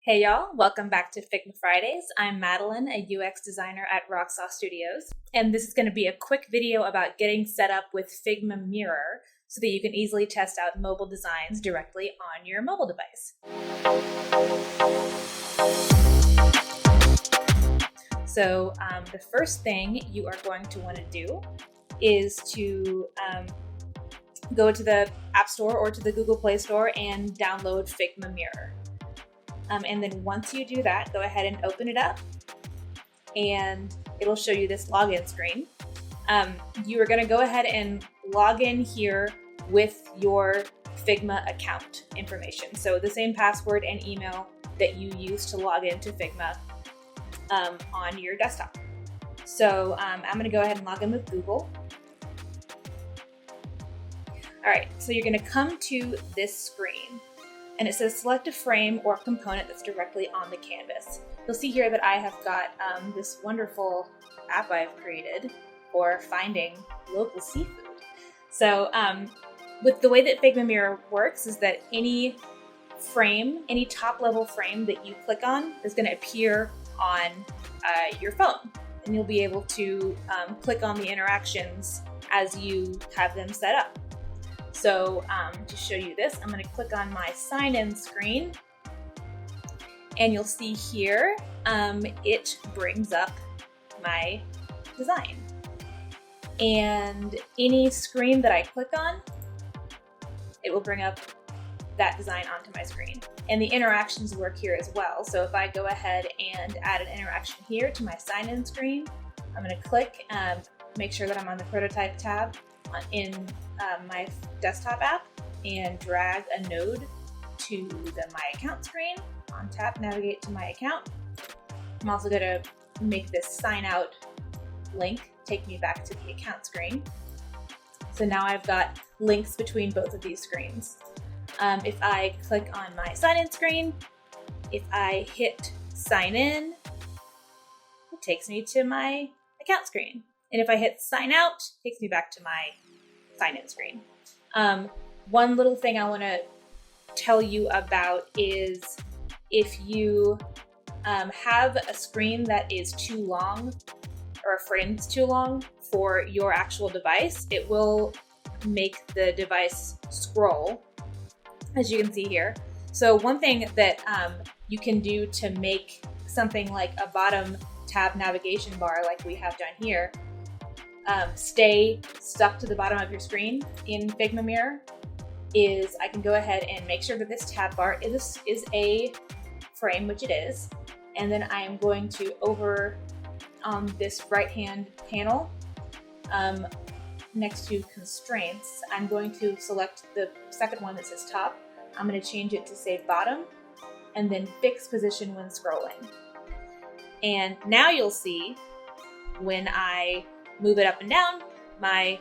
Hey y'all, welcome back to Figma Fridays. I'm Madeline, a UX designer at Rocksauce Studios, and this is going to be a quick video about getting set up with Figma Mirror so that you can easily test out mobile designs directly on your mobile device. So the first thing you are going to want to do is to go to the App Store or to the Google Play Store and download Figma Mirror. And then once you do that, go ahead and open it up and it'll show you this login screen. You are going to go ahead and log in here with your Figma account information. So the same password and email that you use to log into Figma on your desktop. So I'm going to go ahead and log in with Google. All right, so you're going to come to this screen. And it says select a frame or component that's directly on the canvas. You'll see here that I have got this wonderful app I've created for finding local seafood. So with the way that Figma Mirror works is that any frame, any top level frame that you click on is going to appear on your phone. And you'll be able to click on the interactions as you have them set up. So to show you this, I'm going to click on my sign-in screen, and you'll see here it brings up my design. And any screen that I click on, it will bring up that design onto my screen. And the interactions work here as well. So if I go ahead and add an interaction here to my sign-in screen, I'm going to click, make sure that I'm on the prototype tab in my desktop app and drag a node to the My Account screen. On tap, navigate to My Account. I'm also going to make this sign out link take me back to the account screen. So now I've got links between both of these screens. If I click on my sign in screen, if I hit sign in, it takes me to my account screen. And if I hit sign out, it takes me back to my sign in screen. One little thing I want to tell you about is if you have a screen that is too long or a frame that's too long for your actual device, it will make the device scroll, as you can see here. So one thing that you can do to make something like a bottom tab navigation bar like we have done here stay stuck to the bottom of your screen in Figma Mirror is I can go ahead and make sure that this tab bar is a frame, which it is, and then I am going to over on this right hand panel next to constraints, I'm going to select the second one that says top. I'm going to change it to say bottom and then fix position when scrolling. And now you'll see when I move it up and down, my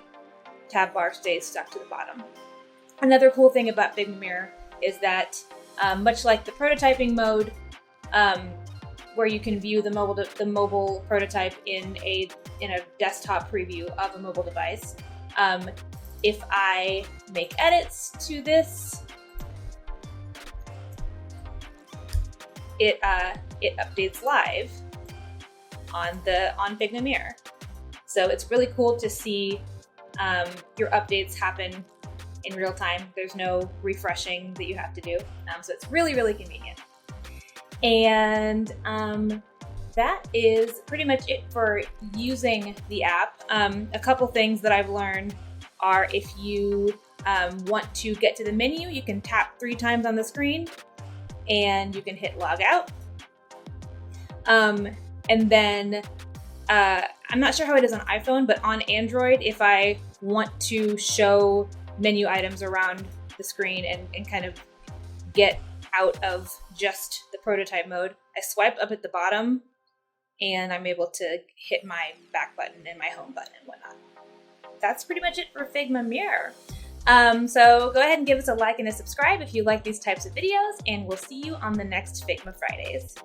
tab bar stays stuck to the bottom. Another cool thing about Figma Mirror is that much like the prototyping mode, where you can view the mobile prototype in a desktop preview of a mobile device, if I make edits to this, it updates live on Figma Mirror. So it's really cool to see your updates happen in real time. There's no refreshing that you have to do. So it's really, really convenient. And that is pretty much it for using the app. A couple things that I've learned are if you want to get to the menu, you can tap 3 times on the screen and you can hit log out. And then I'm not sure how it is on iPhone, but on Android, if I want to show menu items around the screen and kind of get out of just the prototype mode, I swipe up at the bottom and I'm able to hit my back button and my home button and whatnot. That's pretty much it for Figma Mirror. So go ahead and give us a like and a subscribe if you like these types of videos, and we'll see you on the next Figma Fridays.